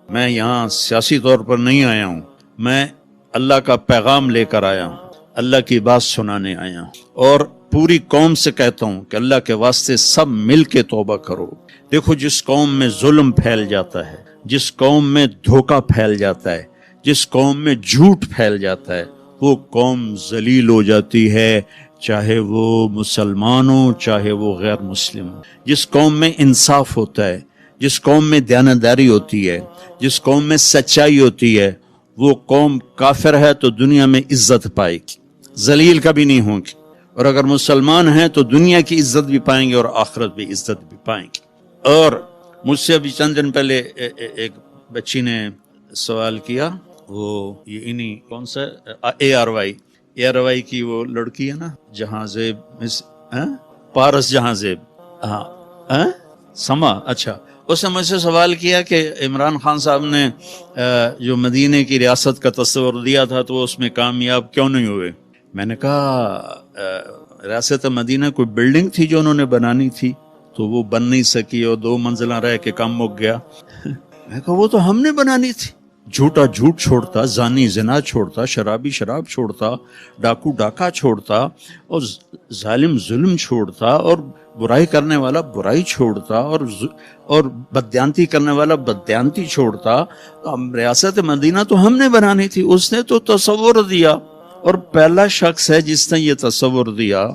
میں یہاں سیاسی طور پر نہیں آیا ہوں، میں اللہ کا پیغام لے کر آیا ہوں، اللہ کی بات سنانے آیا ہوں، اور پوری قوم سے کہتا ہوں کہ اللہ کے واسطے سب مل کے توبہ کرو۔ دیکھو، جس قوم میں ظلم پھیل جاتا ہے، جس قوم میں دھوکہ پھیل جاتا ہے، جس قوم میں جھوٹ پھیل جاتا ہے، وہ قوم ذلیل ہو جاتی ہے، چاہے وہ مسلمان ہو چاہے وہ غیر مسلم ہو۔ جس قوم میں انصاف ہوتا ہے، جس قوم میں دیانتداری ہوتی ہے، جس قوم میں سچائی ہوتی ہے، وہ قوم کافر ہے تو دنیا میں عزت پائے گی، ذلیل کبھی نہیں ہوں گی، اور اگر مسلمان ہیں تو دنیا کی عزت بھی پائیں گے اور آخرت بھی عزت بھی پائیں گے۔ اور مجھ سے ابھی چند دن پہلے ایک بچی نے سوال کیا، وہ یہ انہی کون سا اے آر وائی کی وہ لڑکی ہے نا، جہاں زیب پارس جہاں زیب، سما، اچھا، اس نے مجھ سے سوال کیا کہ عمران خان صاحب نے جو مدینے کی ریاست کا تصور دیا تھا تو اس میں کامیاب کیوں نہیں ہوئے؟ میں نے کہا ریاست مدینہ کوئی بلڈنگ تھی جو انہوں نے بنانی تھی تو وہ بن نہیں سکی اور 2 منزلہ رہ کے کام مک گیا۔ میں کہا وہ تو ہم نے بنانی تھی۔ جھوٹا جھوٹ چھوڑتا، زانی زنا چھوڑتا، شرابی شراب چھوڑتا، ڈاکو ڈاکہ چھوڑتا، اور ظالم ظلم چھوڑتا، اور برائی کرنے والا برائی چھوڑتا، اور بددیانتی کرنے والا بددیانتی چھوڑتا۔ ریاست مدینہ تو ہم نے بنانی تھی، اس نے تو تصور دیا، اور پہلا شخص ہے جس نے یہ تصور دیا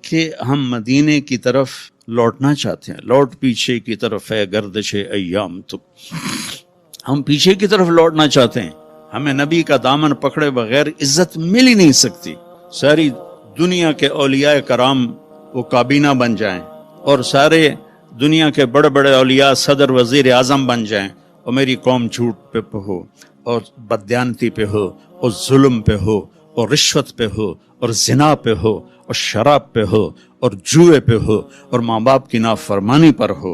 کہ ہم مدینے کی طرف لوٹنا چاہتے ہیں۔ لوٹ پیچھے کی طرف ہے گردش ایام، تو ہم پیچھے کی طرف لوٹنا چاہتے ہیں۔ ہمیں نبی کا دامن پکڑے بغیر عزت مل ہی نہیں سکتی۔ ساری دنیا کے اولیاء کرام وہ کابینہ بن جائیں، اور سارے دنیا کے بڑے بڑے اولیاء صدر وزیر اعظم بن جائیں، اور میری قوم جھوٹ پہ ہو، اور بددیانتی پہ ہو، اور ظلم پہ ہو، اور رشوت پہ ہو، اور زنا پہ ہو، اور شراب پہ ہو، اور جوئے پہ ہو، اور ماں باپ کی نافرمانی پر ہو،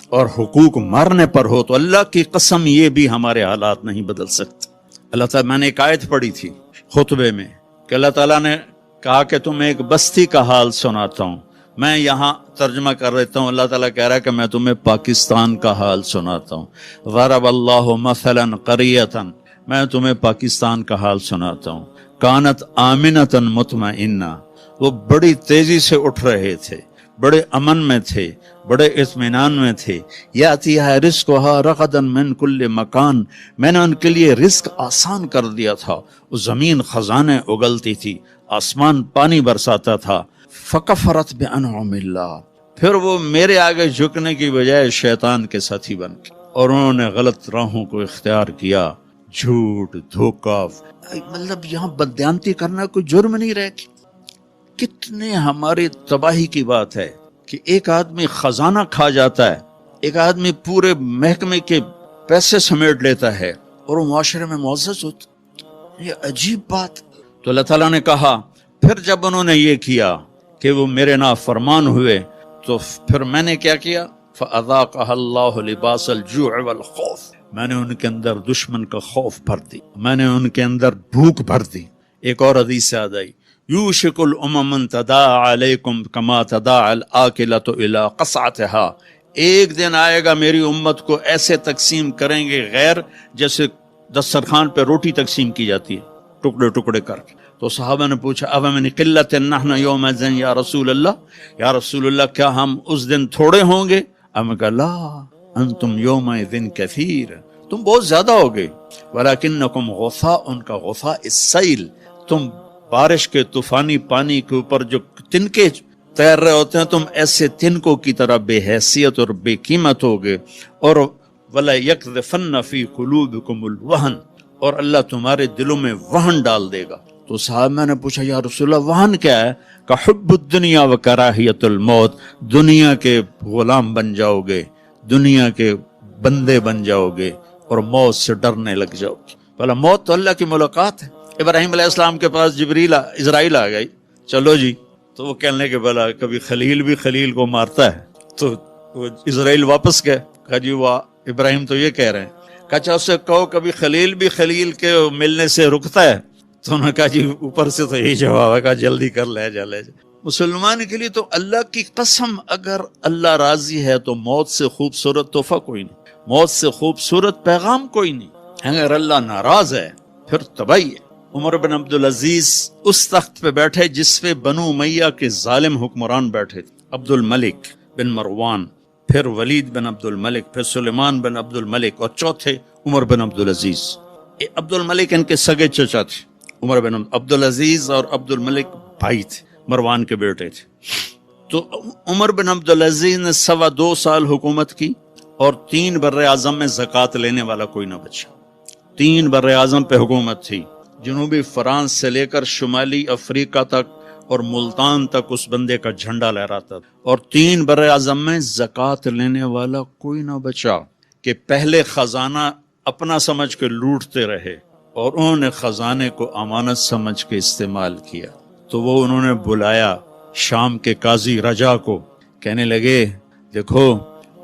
اور حقوق مارنے پر ہو، تو اللہ کی قسم یہ بھی ہمارے حالات نہیں بدل سکتے۔ اللہ تعالیٰ، میں نے ایک آیت پڑھی تھی خطبے میں کہ اللہ تعالیٰ نے کہا کہ تمہیں ایک بستی کا حال سناتا ہوں۔ میں یہاں ترجمہ کر دیتا ہوں، اللہ تعالیٰ کہہ رہا ہے کہ میں تمہیں پاکستان کا حال سناتا ہوں۔ ضرب اللہ مثلا قریۃ، میں تمہیں پاکستان کا حال سناتا ہوں۔ کانت آمنۃ مطمئنہ، وہ بڑی تیزی سے اٹھ رہے تھے، بڑے امن میں تھے، بڑے اطمینان میں تھے۔ یاتیھا رزقھا رغدا من کل مکان، میں نے ان کے لیے رزق آسان کر دیا تھا۔ وہ زمین خزانے اگلتی تھی، آسمان پانی برساتا تھا۔ فکفرت بانعم اللہ، پھر وہ میرے آگے جھکنے کی بجائے شیطان کے ساتھی بن گئے، اور انہوں نے غلط راہوں کو اختیار کیا، جھوٹ، دھوکہ، مطلب یہاں بددیانتی کرنا کوئی جرم نہیں رہ گیا۔ کتنے ہماری تباہی کی بات ہے کہ ایک آدمی خزانہ کھا جاتا ہے، ایک آدمی پورے محکمے کے پیسے سمیٹ لیتا ہے، اور وہ معاشرے میں معزز ہوتا۔ یہ عجیب بات۔ تو اللہ تعالیٰ نے کہا پھر جب انہوں نے یہ کیا کہ وہ میرے نافرمان ہوئے، تو پھر میں نے کیا کیا؟ فَأَذَاقَهَا اللَّهُ لِبَاسَ الْجُوعِ وَالْخَوْفِ، میں نے ان کے اندر دشمن کا خوف بھر دی، میں نے ان کے اندر بھوک بھر دی۔ ایک اور حدیث سے یاد آئی، یوشک الامم ان تداعی علیکم کما تداعی الاکلۃ الی قصعتها، ایک دن آئے گا میری امت کو ایسے تقسیم کریں گے غیر جیسے دسترخوان پہ روٹی تقسیم کی جاتی ہے، ٹکڑے ٹکڑے کر کے۔ تو صحابہ نے پوچھا اب من قلت نحن یومئذ یا رسول اللہ، یا رسول اللہ کیا ہم اس دن تھوڑے ہوں گے؟ ہم کہا لا انتم یومئذ کثیر، تم بہت زیادہ ہوگے، ولکنکم غثاء، ان کا غثاء السیل، تم بارش کے طوفانی پانی کے اوپر جو تنکے تیر رہے ہوتے ہیں، تم ایسے تنکوں کی طرح بے حیثیت اور بے قیمت ہوگے، اور وَلَا يَقْذِفَنَّ فِي قُلُوبِكُمُ الْوَهْنَ، اور اللہ تمہارے دلوں میں وہن ڈال دے گا۔ تو صحابہ نے پوچھا یا رسول اللہ وہن کیا ہے؟ کہ حب الدنیا و کراہیت الموت، دنیا کے غلام بن جاؤ گے، دنیا کے بندے بن جاؤ گے، اور موت سے ڈرنے لگ جاؤ گے۔ بھلا موت تو اللہ کی ملاقات ہے۔ ابراہیم علیہ السلام کے پاس اسرائیل آ گئی، چلو جی، تو وہ کہنے کے بھلا کبھی خلیل بھی خلیل کو مارتا ہے؟ تو وہ اسرائیل واپس گئے، کہا جی وہ ابراہیم تو یہ کہہ رہے ہیں، کہا اچھا اس سے کہو کبھی خلیل بھی خلیل کے ملنے سے رکتا ہے؟ تو انہوں نے کہا جی اوپر سے تو یہی جواب ہے، کہا جلدی کر لے جا لے جا۔ مسلمان کے لیے تو اللہ کی قسم، اگر اللہ راضی ہے تو موت سے خوبصورت تحفہ کوئی نہیں۔ موت سے خوبصورت پیغام کوئی نہیں. اگر اللہ ناراض ہے پھر تباہی ہے. عمر بن عبدالعزیز اس تخت پہ بیٹھے جس پہ بنو امیہ کے ظالم حکمران بیٹھے تھے. عبد الملک بن مروان، پھر ولید بن عبد الملک، پھر سلیمان بن عبد الملک، اور چوتھے عمر بن عبدالعزیز. عبد الملک ان کے سگے چچا تھے. عمر بن عبدالعزیز اور عبد الملک بھائی تھے، مروان کے بیٹے تھے. تو عمر بن عبدالعزیز نے 2.25 سال حکومت کی اور 3 بر اعظم میں زکوٰۃ لینے والا کوئی نہ بچا. 3 بر اعظم پہ حکومت تھی، جنوبی فرانس سے لے کر شمالی افریقہ تک اور ملتان تک اس بندے کا جھنڈا لہراتا تھا. اور 3 بر اعظم میں زکوٰۃ لینے والا کوئی نہ بچا کہ پہلے خزانہ اپنا سمجھ کے لوٹتے رہے اور انہوں نے خزانے کو امانت سمجھ کے استعمال کیا. تو وہ انہوں نے بلایا شام کے قاضی رجا کو، کہنے لگے دیکھو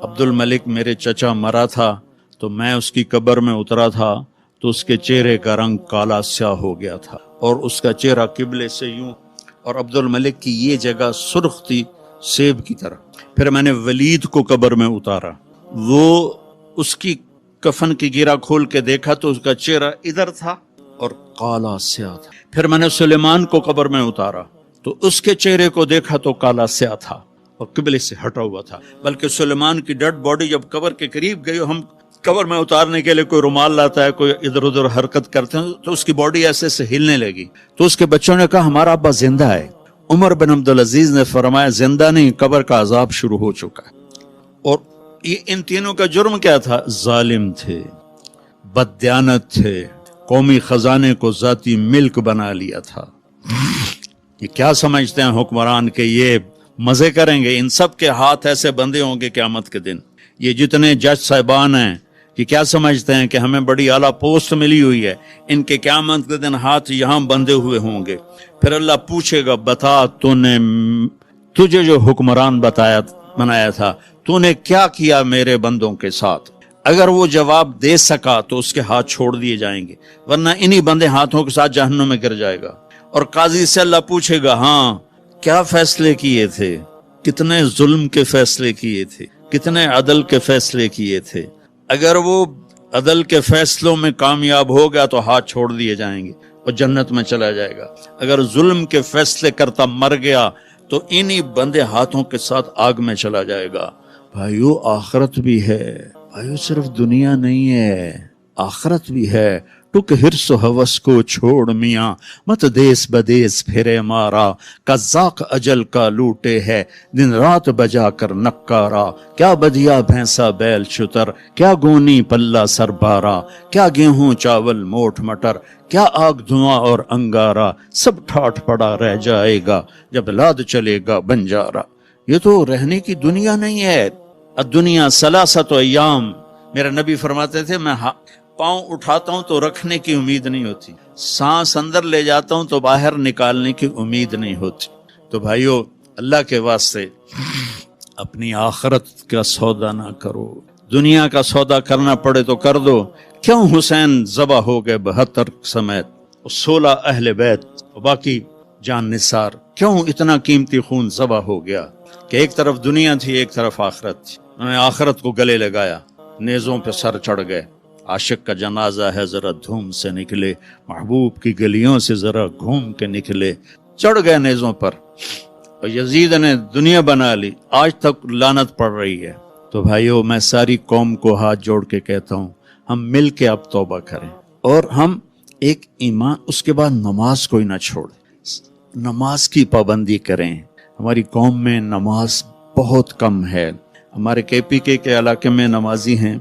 عبد الملک میرے چچا مرا تھا تو میں اس کی قبر میں اترا تھا تو اس کے چہرے کا رنگ کالا سیاہ ہو گیا تھا اور اس کا چہرہ قبلے سے یوں، اور عبد الملک کی یہ جگہ سرخ تھی سیب کی طرح. پھر میں نے ولید کو قبر میں اتارا، وہ اس کی کفن کی گیرا کھول کے دیکھا تو اس کا چہرہ ادھر تھا اور کالا سیاہ تھا. پھر میں نے سلیمان کو قبر میں اتارا تو اس کے چہرے کو دیکھا تو کالا سیاہ تھا اور قبلے سے ہٹا ہوا تھا. بلکہ سلیمان کی ڈیڈ باڈی جب قبر کے قریب گئی، ہم قبر میں اتارنے کے لیے کوئی رومال لاتا ہے، کوئی ادھر ادھر حرکت کرتے ہیں تو اس کی باڈی ایسے سے ہلنے لگی. تو اس کے بچوں نے کہا ہمارا ابا زندہ ہے. عمر بن عبدالعزیز نے فرمایا زندہ نہیں، قبر کا عذاب شروع ہو چکا ہے. اور ان تینوں کا جرم کیا تھا؟ ظالم تھے، بددیانت تھے، قومی خزانے کو ذاتی ملک بنا لیا تھا. یہ کیا سمجھتے ہیں حکمران کہ یہ مزے کریں گے؟ ان سب کے ہاتھ ایسے بندے ہوں گے قیامت کے دن. یہ جتنے جج صاحبان ہیں کہ کیا سمجھتے ہیں کہ ہمیں بڑی اعلیٰ پوسٹ ملی ہوئی ہے، ان کے قیامت کے دن ہاتھ یہاں بندھے ہوئے ہوں گے. پھر اللہ پوچھے گا بتا تجھے جو حکمران بنایا تھا تو نے کیا کیا میرے بندوں کے ساتھ؟ اگر وہ جواب دے سکا تو اس کے ہاتھ چھوڑ دیے جائیں گے، ورنہ انہی بندے ہاتھوں کے ساتھ جہنم میں گر جائے گا. اور قاضی سے اللہ پوچھے گا ہاں کیا فیصلے کیے تھے، کتنے ظلم کے فیصلے کیے تھے، کتنے عدل کے فیصلے کیے تھے. اگر وہ عدل کے فیصلوں میں کامیاب ہو گیا تو ہاتھ چھوڑ دیے جائیں گے اور جنت میں چلا جائے گا. اگر ظلم کے فیصلے کرتا مر گیا تو انہی بندے ہاتھوں کے ساتھ آگ میں چلا جائے گا. بھائیو آخرت بھی ہے، بھائیو صرف دنیا نہیں ہے، آخرت بھی ہے. ٹک ہرس و ہوس کو چھوڑ میاں، مت دیس بدیس پھرے مارا. قزاق اجل کا لوٹے ہے، دن رات بجا کر نکارا. کیا بدیا بھینسا بیل شتر، کیا گونی پلہ سر بارا. کیا گیہوں چاول موٹ مٹر، کیا آگ دھواں اور انگارا. سب ٹھاٹ پڑا رہ جائے گا جب لاد چلے گا بنجارا. یہ تو رہنے کی دنیا نہیں ہے. الدنیا ثلاثۃ ایام. میرے نبی فرماتے تھے میں پاؤں اٹھاتا ہوں تو رکھنے کی امید نہیں ہوتی، سانس اندر لے جاتا ہوں تو باہر نکالنے کی امید نہیں ہوتی. تو بھائیو اللہ کے واسطے اپنی آخرت کا سودا نہ کرو. دنیا کا سودا کرنا پڑے تو کر دو. کیوں حسین ذبح ہو گئے 72 سمیت، 16 اہل بیت اور باقی جان نثار؟ کیوں اتنا قیمتی خون ذبح ہو گیا؟ کہ ایک طرف دنیا تھی ایک طرف آخرت تھی. انہوں نے آخرت کو گلے لگایا، نیزوں پہ سر چڑھ گئے. عاشق کا جنازہ ہے ذرا دھوم سے نکلے، محبوب کی گلیوں سے ذرا گھوم کے نکلے. چڑھ گئے نیزوں پر اور یزید نے دنیا بنا لی. آج تک لعنت پڑ رہی ہے. تو بھائیو میں ساری قوم کو ہاتھ جوڑ کے کہتا ہوں ہم مل کے اب توبہ کریں اور ہم ایک ایمان، اس کے بعد نماز کوئی نہ چھوڑیں، نماز کی پابندی کریں. ہماری قوم میں نماز بہت کم ہے. ہمارے KPK کے علاقے میں نمازی ہیں،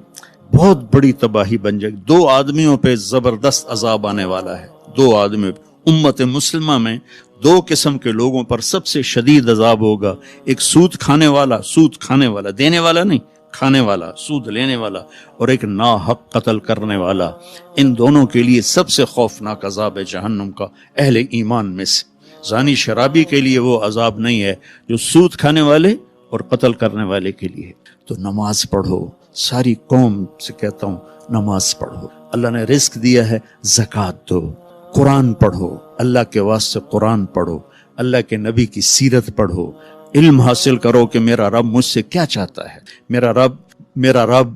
بہت بڑی تباہی بن جائے گی. 2 آدمیوں پہ زبردست عذاب آنے والا ہے. 2 آدمی امت مسلمہ میں 2 قسم کے لوگوں پر سب سے شدید عذاب ہوگا. ایک سود کھانے والا دینے والا نہیں، کھانے والا، سود لینے والا، اور ایک ناحق قتل کرنے والا. ان دونوں کے لیے سب سے خوفناک عذاب ہے جہنم کا اہل ایمان میں سے. زانی شرابی کے لیے وہ عذاب نہیں ہے جو سود کھانے والے اور قتل کرنے والے کے لیے. تو نماز پڑھو. ساری قوم سے کہتا ہوں نماز پڑھو. اللہ نے رزق دیا ہے، زکوٰۃ دو. قرآن پڑھو، اللہ کے واسطے قرآن پڑھو. اللہ کے نبی کی سیرت پڑھو. علم حاصل کرو کہ میرا رب مجھ سے کیا چاہتا ہے. میرا رب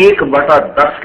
1/10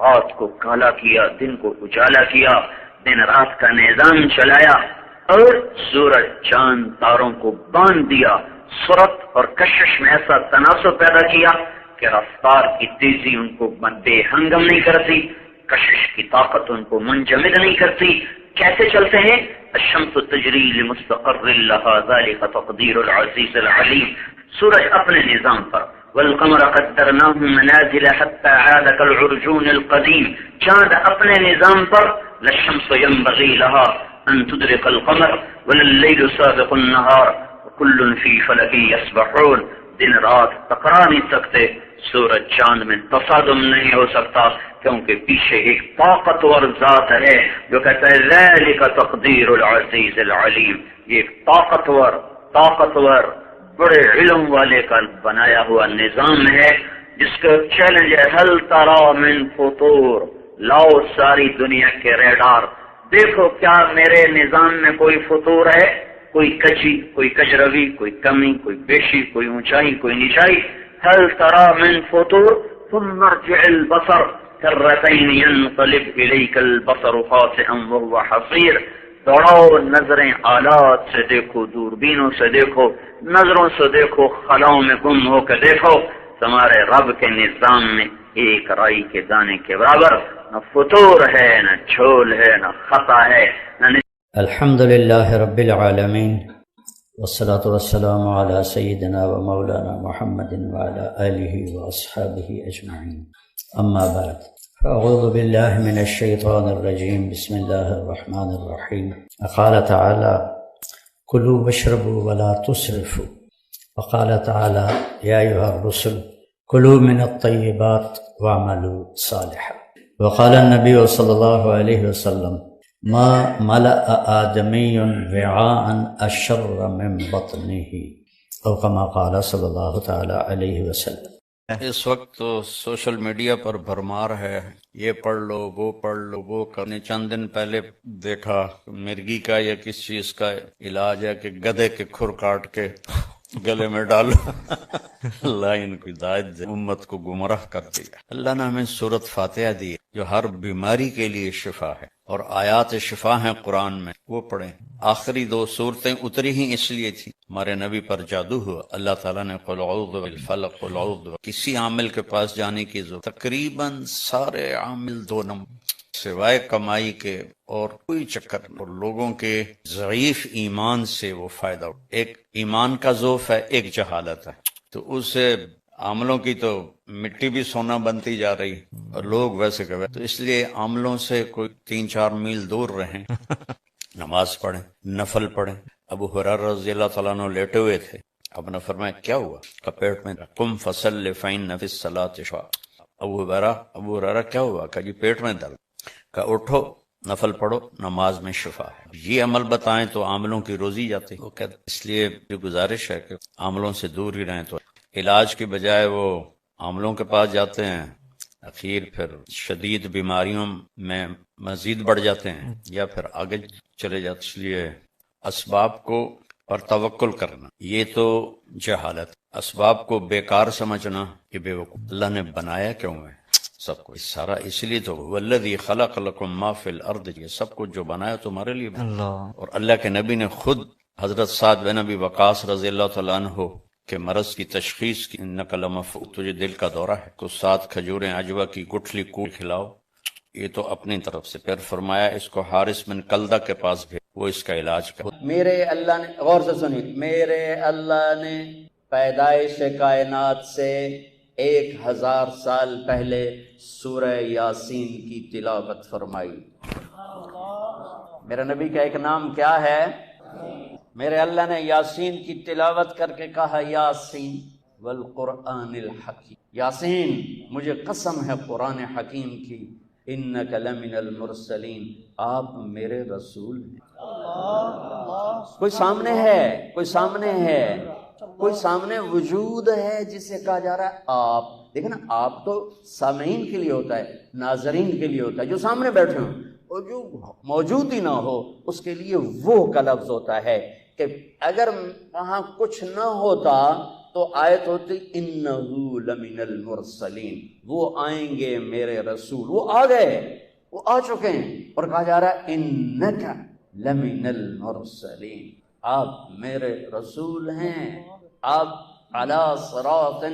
رات کو کالا کیا، دن کو اجالا کیا، دن رات کا نظام چلایا، اور سورج چاند تاروں کو باندھ دیا، سرعت اور کشش میں ایسا تناسب پیدا کیا کہ رفتار کی تیزی ان کو بے ہنگم نہیں کرتی، کشش کی طاقت ان کو منجمد نہیں کرتی۔ کیسے چلتے ہیں؟ الشمس تجری لمستقر لها ذلك تقدیر العزیز العلیم، سورج اپنے نظام پر، والقمر قدرناه منازل حتى عاد كالعرجون القدیم، چاند اپنے نظام پر، للشمس ينبغي لها ان تدرك القمر ولا الليل سابق النهار وكل في فلك يسبحون، دن رات ٹکرا نہیں سکتے، سورج چاند میں تصادم نہیں ہو سکتا، کیونکہ پیچھے ایک طاقتور ذات ہے جو کہتا ہے ذالک تقدیر العزیز العلیم، یہ ایک طاقتور بڑے علم والے کا بنایا ہوا نظام ہے، جس کا چیلنج ہے حل ترى من فطور، لاؤ ساری دنیا کے ریڈار، دیکھو کیا میرے نظام میں کوئی فطور ہے، کوئی کچی، کوئی کجروی، کوئی کمی، کوئی بیشی، کوئی اونچائی، کوئی نیچائی، هل ترى من فطور ثم ارجع البصر كرتين ينقلب إليك البصر خاسئا وهو حصير، دوڑاؤ نظریں آلات سے دیکھو، دوربینوں سے دیکھو، نظروں سے دیکھو، خلاؤں میں گم ہو کے دیکھو، تمہارے رب کے نظام میں ایک رائی کے دانے کے برابر نہ فطور ہے، نہ جھول ہے، نہ خطا ہے، نہ الحمدللہ رب العالمین، والصلاة والسلام على سیدنا و مولانا محمد وعلى آلہ واصحابہ اجمعین، اما بعد، فاعوذ باللہ من الشیطان الرجیم، بسم اللہ الرحمن الرحیم۔ وقال تعالی کلوا واشربوا ولا تسرفوا، وقال تعالی یا ایھا الرسل کلوا من الطیبات واعملوا صالحا، وقال النبی صلی اللہ علیہ وسلم ما ملأ آدمی وعاء اشر من بطنه، او کما قال صلی اللہ تعالی علیہ وسلم۔ اس وقت تو سوشل میڈیا پر بھرمار ہے، یہ پڑھ لو، وہ پڑھ لو، وہ کرنے۔ چند دن پہلے دیکھا مرغی کا یا کس چیز کا علاج ہے کہ گدھے کے کھر کاٹ کے گلے میں ڈالو۔ اللہ ان کو ہدایت دے، امت کو گمراہ کر دیا۔ اللہ نے ہمیں سورۃ فاتحہ دی جو ہر بیماری کے لیے شفا ہے، اور آیات شفا ہیں قرآن میں، وہ پڑھیں۔ آخری دو صورتیں اتری ہی اس لیے تھی، ہمارے نبی پر جادو ہوا، اللہ تعالیٰ نے قل اعوذ بالفلق، قل اعوذ، کسی عامل کے پاس جانے کی ضرورت، تقریباً سارے عامل 2 نمبر سوائے کمائی کے اور کوئی چکر نہیں، اور لوگوں کے ضعیف ایمان سے وہ فائدہ ہو۔ ایک ایمان کا ضعف ہے، ایک جہالت ہے، تو اس سے عاملوں کی تو مٹی بھی سونا بنتی جا رہی، اور لوگ ویسے کہ تو اس لیے عاملوں سے کوئی 3-4 میل دور رہیں، نماز پڑھیں، نفل پڑھیں۔ ابو ہریرہ رضی اللہ تعالیٰ عنہ لیٹے ہوئے تھے، اب نے فرمایا کیا ہوا؟ کہ پیٹ میں قم فصل فإن فی الصلاۃ شفاء۔ ابو ہریرہ کیا ہوا؟ کہ جی پیٹ میں درد۔ کہ اٹھو نفل پڑھو، نماز میں شفا ہے۔ یہ عمل بتائیں تو عاملوں کی روزی جاتی۔ وہ کہتے اس لیے جو گزارش ہے کہ عاملوں سے دور ہی رہیں، تو علاج کی بجائے وہ عاملوں کے پاس جاتے ہیں، اخیر پھر شدید بیماریوں میں مزید بڑھ جاتے ہیں یا پھر آگے چلے جاتے۔ اس لیے اسباب کو پر توکل کرنا یہ تو جہالت، اسباب کو بیکار سمجھنا یہ بے وقوف۔ اللہ نے بنایا کیوں ہے سب کو؟ سارا اس لیے تو والذی خلق لکم ما فی الارض، یہ سب کچھ جو بنایا تمہارے لیے بنایا۔ اور اللہ کے نبی نے خود حضرت سعد بن ابی وقاص رضی اللہ تعالیٰ عنہ کے مرض کی تشخیص کی، انک لمفعول، تجھے دل کا دورہ ہے، کو 7 کھجوریں عجوہ کی گٹھلی کوٹ کھلاؤ، یہ تو اپنی طرف سے۔ پھر فرمایا اس کو حارث بن کلدہ کے پاس بھیج، وہ اس کا علاج کر۔ میرے اللہ نے، غور سے سنیے، میرے اللہ نے پیدائش کائنات سے 1000 سال پہلے سورہ یاسین کی تلاوت فرمائی۔ میرے نبی کا ایک نام کیا ہے؟ میرے اللہ نے یاسین کی تلاوت کر کے کہا یاسین والقرآن الحکیم، یاسین مجھے قسم ہے قرآن حکیم کی، انک لمن المرسلین، آپ میرے رسول ہیں۔ کوئی سامنے ہے، کوئی سامنے ہے، کوئی سامنے وجود ہے جسے کہا جا رہا ہے آپ۔ دیکھیں نا، آپ تو سامعین کے لیے ہوتا ہے، ناظرین کے لیے ہوتا ہے، جو سامنے بیٹھے ہوں، اور جو موجود ہی نہ ہو اس کے لیے وہ کا لفظ ہوتا ہے کہ اگر وہاں کچھ نہ ہوتا تو آیت ہوتی انہو لمن المرسلین، وہ آئیں گے میرے رسول، وہ آ گئے، وہ آ چکے ہیں، اور کہا جا رہا ہے انک لمن المرسلین، آپ میرے رسول ہیں، آپ علی صراط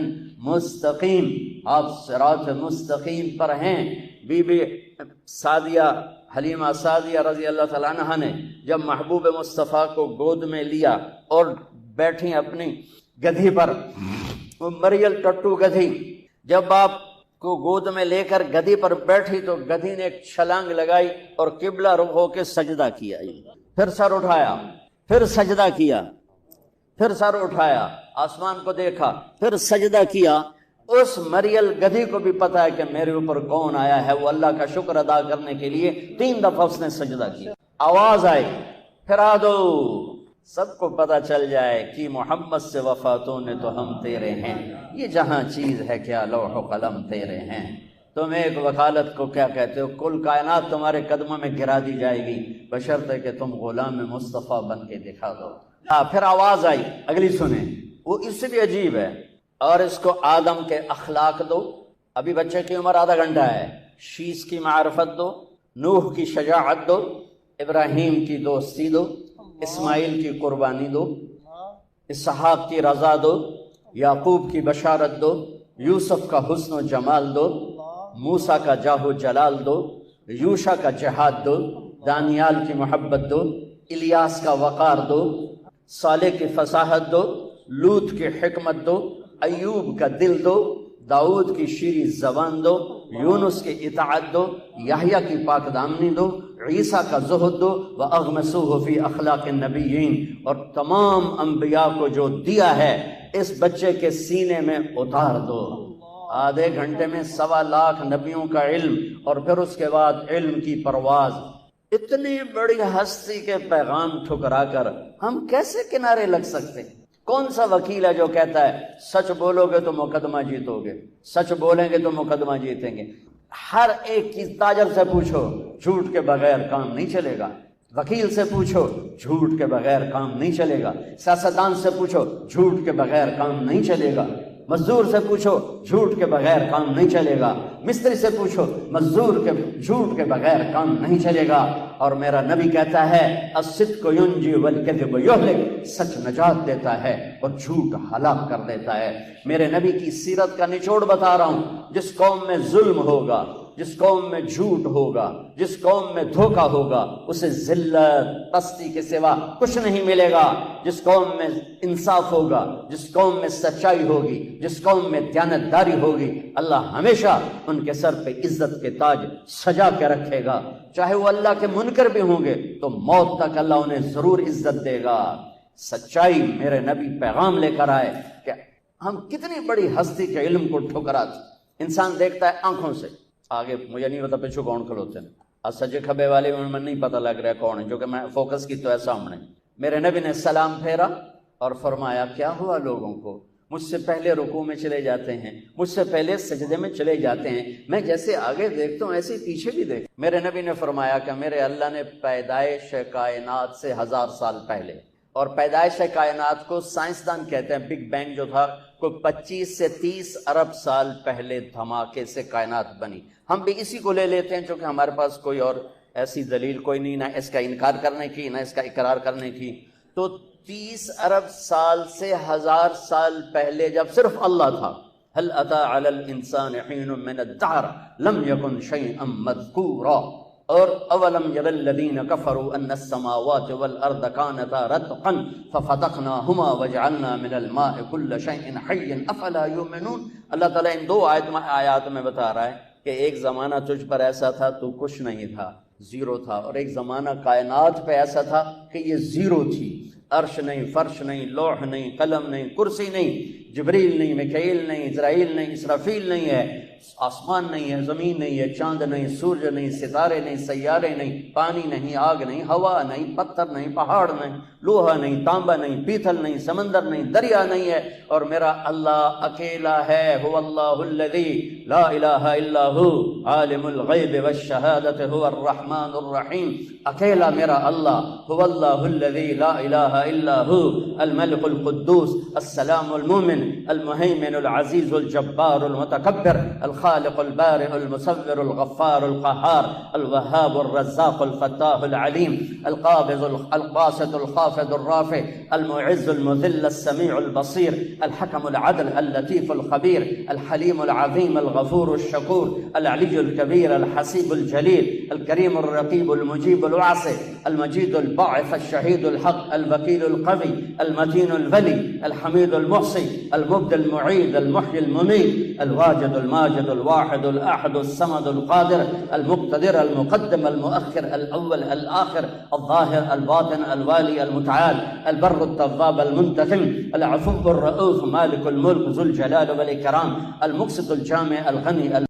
مستقیم، آپ صراط مستقیم پر ہیں۔ بی بی سعدیہ حلیمہ سعدیہ رضی اللہ تعالیٰ عنہ نے جب محبوب مصطفیٰ کو گود میں لیا اور بیٹھی اپنی گدھی پر، وہ مریل ٹٹو گدھی، جب آپ کو گود میں لے کر گدھی پر بیٹھی تو گدھی نے ایک چھلانگ لگائی اور قبلہ رخ ہو کے سجدہ کیا، پھر سر اٹھایا، پھر سجدہ کیا، پھر سر اٹھایا، آسمان کو دیکھا، پھر سجدہ کیا۔ اس مریل گدھی کو بھی پتا ہے کہ میرے اوپر کون آیا ہے، وہ اللہ کا شکر ادا کرنے کے لیے 3 دفعہ اس نے سجدہ کیا۔ آواز آئی پھرا دو، سب کو پتا چل جائے کہ محمد سے وفاتوں نے تو ہم تیرے ہیں، یہ جہاں چیز ہے کیا لوح و قلم تیرے ہیں، تم ایک وکالت کو کیا کہتے ہو، کل کائنات تمہارے قدموں میں گرا دی جائے گی بشرطے کہ تم غلام مصطفیٰ بن کے دکھا دو۔ پھر آواز آئی، اگلی سنیں، وہ اس سے بھی عجیب ہے، اور اس کو آدم کے اخلاق دو، ابھی بچے کی عمر آدھا گھنٹہ ہے، شیش کی معرفت دو، نوح کی شجاعت دو، ابراہیم کی دوستی دو، اسماعیل کی قربانی دو، اسحاق کی رضا دو، یعقوب کی بشارت دو، یوسف کا حسن و جمال دو، موسیٰ کا جاہ و جلال دو، یوشع کا جہاد دو، دانیال کی محبت دو، الیاس کا وقار دو، صالح کی فصاحت دو، لوط کی حکمت دو، ایوب کا دل دو، داؤد کی شیریں زبان دو، یونس کی اطاعت دو، یحییٰ کی پاک دامنی دو، عیسیٰ کا زہد دو، وَأَغْمَسُوهُ فِي أَخْلَاقِ النَّبِيِّينَ، اور تمام انبیاء کو جو دیا ہے اس بچے کے سینے میں اتار دو۔ آدھے گھنٹے میں 1.25 لاکھ نبیوں کا علم، اور پھر اس کے بعد علم کی پرواز۔ اتنی بڑی ہستی کے پیغام ٹھکرا کر ہم کیسے کنارے لگ سکتے؟ کون سا وکیل ہے جو کہتا ہے سچ بولو گے تو مقدمہ جیتو گے، سچ بولیں گے تو مقدمہ جیتیں گے؟ ہر ایک کی تاجر سے پوچھو، جھوٹ کے بغیر کام نہیں چلے گا، وکیل سے پوچھو، جھوٹ کے بغیر کام نہیں چلے گا، سیاستدان سے پوچھو، جھوٹ کے بغیر کام نہیں چلے گا، مزدور سے پوچھو، جھوٹ کے بغیر کام نہیں چلے گا، مستری سے پوچھو، جھوٹ کے بغیر کام نہیں چلے گا۔ اور میرا نبی کہتا ہے الصدق ینجی والکذب یہلک، سچ نجات دیتا ہے اور جھوٹ ہلاک کر دیتا ہے۔ میرے نبی کی سیرت کا نچوڑ بتا رہا ہوں، جس قوم میں ظلم ہوگا، جس قوم میں جھوٹ ہوگا، جس قوم میں دھوکہ ہوگا، اسے ذلت پستی کے سوا کچھ نہیں ملے گا۔ جس قوم میں انصاف ہوگا، جس قوم میں سچائی ہوگی، جس قوم میں دیانتداری ہوگی، اللہ ہمیشہ ان کے سر پہ عزت کے تاج سجا کے رکھے گا۔ چاہے وہ اللہ کے منکر بھی ہوں گے تو موت تک اللہ انہیں ضرور عزت دے گا۔ سچائی میرے نبی پیغام لے کر آئے کہ ہم کتنی بڑی ہستی کے علم کو ٹھکراتے۔ انسان دیکھتا ہے آنکھوں سے، آگے مجھے نہیں پتا پیچھے کون کھلوتے ہیں، اور سجے کھبے والے میں نہیں پتا لگ رہا ہے کون ہے، جو کہ میں فوکس کی تو ہے سامنے۔ میرے نبی نے سلام پھیرا اور فرمایا کیا ہوا لوگوں کو، مجھ سے پہلے رکوع میں چلے جاتے ہیں، مجھ سے پہلے سجدے میں چلے جاتے ہیں، میں جیسے آگے دیکھتا ہوں ایسے پیچھے بھی دیکھ۔ میرے نبی نے فرمایا کہ میرے اللہ نے پیدائش کائنات سے 1000 سال پہلے، اور پیدائش کائنات کو سائنسدان کہتے ہیں، بگ بینگ جو تھا کوئی 25 سے 30 ارب سال پہلے دھماکے سے کائنات بنی۔ ہم بھی اسی کو لے لیتے ہیں چونکہ ہمارے پاس کوئی اور ایسی دلیل کوئی نہیں، نہ اس کا انکار کرنے کی نہ اس کا اقرار کرنے کی۔ تو 30 ارب سال سے 1000 سال پہلے جب صرف اللہ تھا، هل اتى على الانسان حين من الدهر لم يكن شيئا مذكورا، اور اولم ير الذين كفروا ان السماوات والارض كانتا رتقا ففتقناهما وجعلنا من الماء كل شيء حي افلا يؤمنون۔ اللہ تعالیٰ ان 2 آیات میں بتا رہا ہے کہ ایک زمانہ تجھ پر ایسا تھا تو کچھ نہیں تھا، زیرو تھا، اور ایک زمانہ کائنات پہ ایسا تھا کہ یہ زیرو تھی، عرش نہیں، فرش نہیں، لوح نہیں، قلم نہیں، کرسی نہیں، جبریل نہیں، میکائیل نہیں، اسرائیل نہیں، اسرافیل نہیں ہے، آسمان نہیں ہے، زمین نہیں ہے، چاند نہیں، سورج نہیں، ستارے نہیں، سیارے نہیں، پانی نہیں، آگ نہیں، ہوا نہیں، پتھر نہیں، پہاڑ نہیں، لوہا نہیں، تانبا نہیں، پیتل نہیں، سمندر نہیں، دریا نہیں ہے، اور میرا اللہ اکیلا ہے۔ هو اللہ الذی لا الہ الا هو عالم الغیب والشہادۃ هو الرحمن الرحیم۔ اکیلا میرا اللہ، هو اللہ الذی لا الہ الا هو الملک القدوس السلام المؤمن المؤمن المهيمن العزيز الجبار المتكبر الخالق البارئ المصور الغفار القهار الوهاب الرزاق الفتاح العليم القابض الباسط الخافض الرافع المعز المذل السميع البصير الحكم العدل اللطيف الخبير الحليم العظيم الغفور الشكور العلي الكبير الحسيب الجليل الكريم الرقيب المجيب الواسع المجيد الباعث الشهيد الحق الوكيل القوي المتين الولي الحميد المحصي المبدي المعيد المحيي المميت الواجد الماجد الواحد الأحد الصمد القادر المقتدر المقدم المؤخر الأول الآخر الظاهر الباطن الوالي المتعال البر التواب المنتقم العفو الرؤوف مالك الملك ذو الجلال والإكرام المقسط الجامع الغني